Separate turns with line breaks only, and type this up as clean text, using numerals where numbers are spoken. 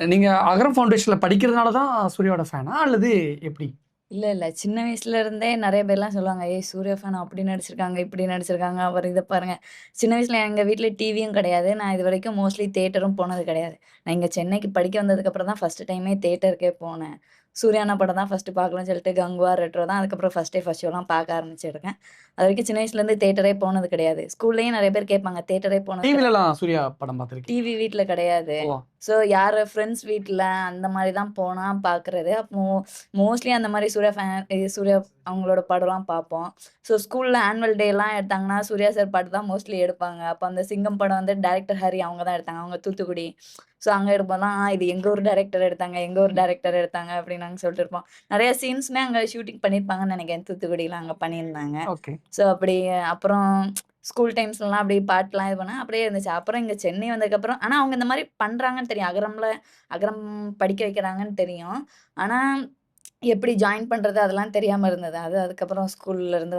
நீங்க அகரம் ஃபவுண்டேஷன்ல படிக்கிறதுனால தான் சூர்யாவோட ஃபேனா? அல்லது எப்படி?
இல்ல. சின்ன வயசுல இருந்தே நெறைய பேர்லாம் சொல்லுவாங்க, "ஏய் சூர்யா ஃபேன் அப்படி நடிச்சிருக்காங்க, இப்படி நடிச்சிருக்காங்க. அப்புறம் இத பாருங்க." சின்ன வயசுல எங்க வீட்ல டிவியும் கிடையாது. நான் இதுவரைக்கும் மோஸ்ட்லி தியேட்டரும் போனது கிடையாது. நான் இங்க சென்னைக்கு படிக்க வந்ததுக்கப்புறம் தான் ஃபர்ஸ்ட் டைமே தியேட்டருக்கே போனேன். சூர்யா அண்ணா படம் தான் ஃபர்ஸ்ட்டு பார்க்கலாம்னு சொல்லிட்டு கங்குவா, ரெட்ரோ தான் அதுக்கப்புறம் ஃபர்ஸ்ட் டே ஃபர்ஸ்ட் ஷோலாம் பார்க்க ஆரம்பிச்சிருக்கேன். அதுவரைக்கும் சின்ன வயசுலேருந்து தியேட்டரே போனது கிடையாது. ஸ்கூல்லயும் நெறைய பேர் கேட்பாங்க, "தியேட்டரே போனது கிடையாது."
டிவிலலாம் சூர்யா படம் பார்த்துருக்கீங்களா?
டிவி வீட்ல கிடையாது.
ஓ!
ஸோ யாரு ஃப்ரெண்ட்ஸ் வீட்ல அந்த மாரி தான் போனா பார்க்குறது. அப்போ மோஸ்ட்லி அந்த மாரி சூர்யா ஃபேன் சூர்யா அவங்களோட படம்லாம் பார்ப்போம். ஸோ ஸ்கூல்ல ஆனுவல் டேலாம் எடுத்தாங்கன்னா, சூர்யா சார் பாட்டு தான் மோஸ்ட்லி எடுப்பாங்க. அப்ப அந்த சிங்கம் படம் வந்து டைரக்டர் ஹரி அவங்க தான் எடுத்தாங்க. அவங்க தூத்துக்குடி. ஸோ அங்க எடுப்போம்லாம், இது எங்க ஊர் டைரக்டர் எடுத்தாங்க, எங்க ஊர் டைரக்டர் எடுத்தாங்க அப்படின்னு நாங்க சொல்லிட்டு இருப்போம். நெறைய சீன்ஸுமே அங்க ஷூட்டிங் பண்ணியிருப்பாங்கன்னு நெனைக்கிறேன். தூத்துக்குடியில அங்க பண்ணியிருந்தாங்க.
ஓகே.
ஸோ அப்படி அப்புறம் ஸ்கூல் டைம்ஸ்லலாம் அப்படியே பாட்டுலாம் இது பண்ணேன். அப்படியே இருந்துச்சு. அப்புறம் இங்க சென்னை வந்ததுக்கப்புறம் ஆனா அவங்க இந்த மாரி பண்றாங்கன்னு தெரியும். அகரம் படிக்க வைக்கிறாங்கன்னு தெரியும். ஆனா எப்படி ஜாயின் பண்றது அதெல்லாம் தெரியாம இருந்தது. அதுக்கப்புறம் ஸ்கூல்ல இருந்து